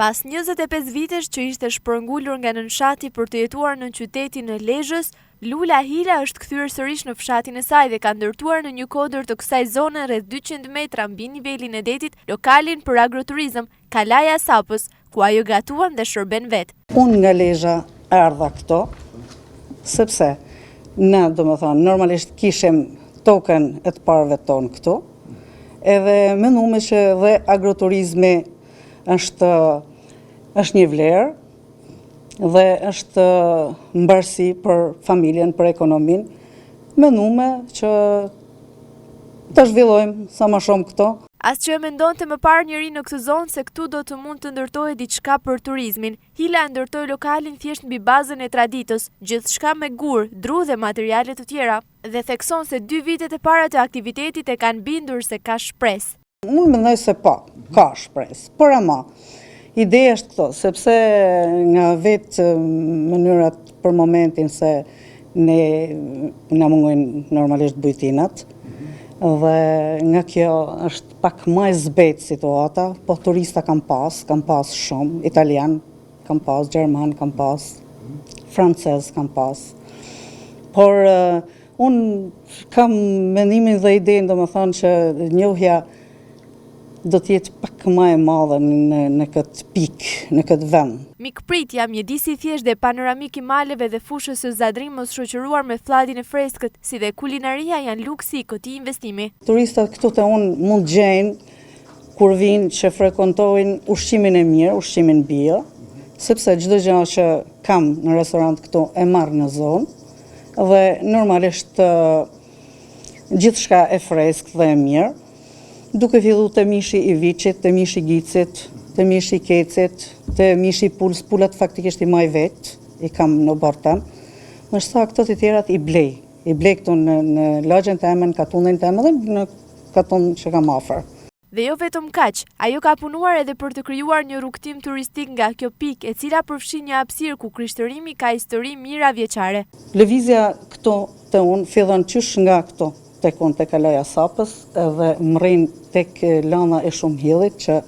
Pas 25 vitesh që ishte shpërngulur nga nënshati për të jetuar në qytetin e Lezhës, Lula Hila është kthyer sërish në fshatin e saj dhe ka ndërtuar në një kodër të kësaj zone rreth 200 metra mbi nivelin e detit lokalin për agroturizëm Kalaja Sapës, ku ajo gatuan dhe shërben vetë. Unë nga Lezhë erdha këto, sepse ne, domethënë, normalisht kishim tokën e të parëve tonë këtu, edhe menduam që dhe agroturizmi është një vlerë dhe është mbarësi për familjen, për ekonominë. Menduam që të zhvillojmë sa më shumë këto. As që e mendonte më parë njëri në këtë zonë se këtu do të mund të ndërtohej diçka për turizmin. Hila ndërtoi lokalin thjesht mbi bazën e traditës, gjithçka me gur, dru dhe materiale të tjera, dhe thekson se 2 vitet e para të aktivitetit e kanë bindur se ka shpresë. Unë mendoj se po, ka shpresë, por ama ideja është këto, sepse nga vetë mënyrat për momentin se ne na mungojnë normalisht bujtinat, dhe nga kjo është pak më e zbetë situata, po turista kam pas shumë, italian kam pas, gjerman kam pas, francez kam pas. Por unë kam mendimin dhe idenë, domethënë që njohja do të jetë pak më e madhe në këtë pikë, në këtë vend. Mikpritja, mjedisi i thjeshtë dhe panoramik i maleve dhe fushës së Zadrimos shoqëruar me fllatin e freskët, si dhe kulinaria janë luksi i këtij investimi. Turistat këtu te unë mund gjejnë kur vinë që frekuentojnë ushqimin e mirë, ushqimin bio, sepse çdo gjë që kam në restorant këtu e marr në zonë dhe normalisht gjithçka e freskët dhe e mirë. Duke fillu të mishi i viçit, të mishi i gicit, të mishi i kecit, të mishi i pulës, pulat faktikisht i maj vetë, i kam në bortëm. Më shta këto të tjerat i blej këtu në lagjen teme, në katunin teme dhe në katun që kam afër. Dhe jo vetëm kaq, ajo ka punuar edhe për të krijuar një rrugtim turistik nga kjo pikë, e cila përfshin një hapësirë ku krishtërimi ka histori mira vjeçare. Lëvizja këtu te unë fillon qysh nga këtu tek unë tek Kalaja Sapës dhe mrin tek lana e Shumhillit që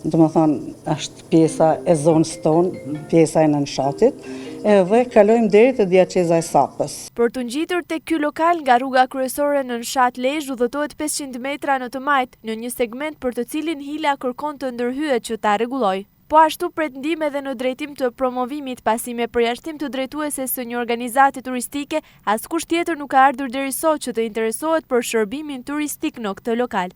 domethënë është pjesa e zonës tonë, pjesa e nënshatit, dhe kalojmë deri te Diaqeza e Sapës. Për të ngjitur tek ky lokal nga rruga kryesore Nënshat Lezhë udhëtohet 500 metra në të majt, në një segment për të cilin Hila kërkon të ndërhyet që ta rregullojë. Po ashtu pret ndihmë edhe në drejtim të promovimit, pasi me përjashtim të drejtueses së një organizate turistike, askush tjetër nuk ka ardhur deri sot që të interesohet për shërbimin turistik në këtë lokal.